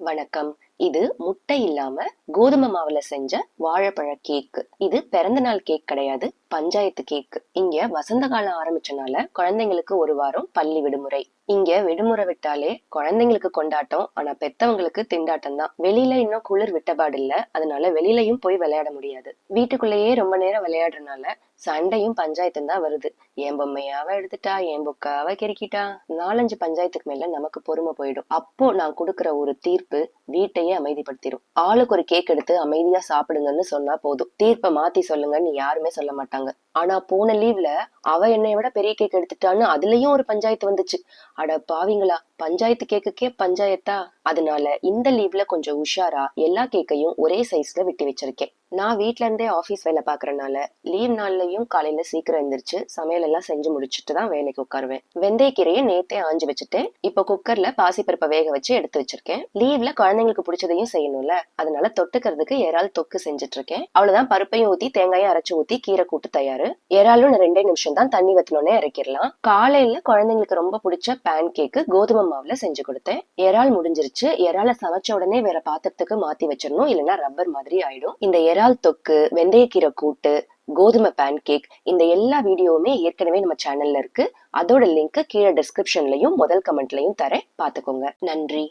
வணக்கம். இது முட்டை இல்லாம கோதுமை மாவுல செஞ்ச வாழைப்பழ கேக். இது பிறந்த நாள் கேக் கிடையாது, பஞ்சாயத்து கேக். இங்க வசந்த காலம் ஆரம்பிச்சனால குழந்தைங்களுக்கு ஒரு வாரம் பள்ளி விடுமுறை. இங்க விடுமுறை விட்டாலே குழந்தைங்களுக்கு கொண்டாட்டம், ஆனா பெத்தவங்களுக்கு திண்டாட்டம் தான். வெளியில இன்னும் குளிர் விட்டபாடு இல்ல, அதனால வெளியிலயும் போய் விளையாட முடியாது. வீட்டுக்குள்ளேயே ரொம்ப நேரம் விளையாடுறதுனால சண்டையும் பஞ்சாயத்தும் தான் வருது. என் பொம்மையாவ எடுத்துட்டா, என் புக்காவ கிறுக்கிட்டா, 4-5 பஞ்சாயத்துக்கு மேல நமக்கு பொறுமை போயிடும். அப்போ நான் கொடுக்குற ஒரு தீர்ப்பு வீட்டையே அமைதிப்படுத்திடும். ஆளுக்கு ஒரு கேக் எடுத்து அமைதியா சாப்பிடுங்கன்னு சொன்னா போதும். தீர்ப்பை மாத்தி சொல்லுங்கன்னு யாருமே சொல்ல மாட்டாங்க. ஆனா போன லீவ்ல அவ என்னை விட பெரிய கேக் எடுத்துட்டான்னு அதுலயும் ஒரு பஞ்சாயத்து வந்துச்சு. அட பாவிங்களா, பஞ்சாயத்து கேக்குக்கே பஞ்சாயத்தா? அதனால இந்த லீவ்ல கொஞ்சம் உஷாரா எல்லா கேக்கையும் ஒரே சைஸ்ல வெட்டி வச்சிருக்கேன். நான் வீட்ல இருந்தே ஆபீஸ் வேலை பாக்குறதுனால லீவ் நாள்லயும் காலையில சீக்கிரம் எந்திரிச்சு சமையல் எல்லாம் செஞ்சு முடிச்சுட்டு தான் வேலைக்கு உட்காருவேன். வெந்தயக்கீரையை நேத்தே ஆஞ்சு வச்சுட்டேன். இப்ப குக்கர்ல பாசிப்பருப்பை வேக வச்சு எடுத்து வச்சிருக்கேன். லீவ்ல குழந்தைங்களுக்கு பிடிச்சதையும் செய்யணும்ல, அதனால தொட்டுக்கிறதுக்கு இறால் தொக்கு செஞ்சுட்டு இருக்கேன். அவ்வளவுதான். பருப்பையும் ஊத்தி தேங்காயும் அரைச்சு ஊத்தி கீரை கூட்டு தயாரு. இறாலும் 2 நிமிஷம் தான், தண்ணி வத்தினோடனே இறக்கிடலாம். காலையில குழந்தைங்களுக்கு ரொம்ப பிடிச்ச பேன் கேக்கு கோதுமை மாவுல செஞ்சு கொடுத்தேன். இறால் முடிஞ்சிருச்சு. இறால சமைச்ச உடனே வேற பாத்திரத்துக்கு மாத்தி வச்சிடணும், இல்லைன்னா ரப்பர் மாதிரி ஆயிடும். இந்த இறால் தொக்கு, வெந்தயக்கீரை கூட்டு, கோதுமை பேன் கேக், இந்த எல்லா வீடியோவுமே ஏற்கனவே நம்ம சேனல்ல இருக்கு. அதோட லிங்க் கீழே டிஸ்கிரிப்ஷன்லயும் முதல் கமெண்ட்லயும் தரேன், பாத்துக்கோங்க. நன்றி.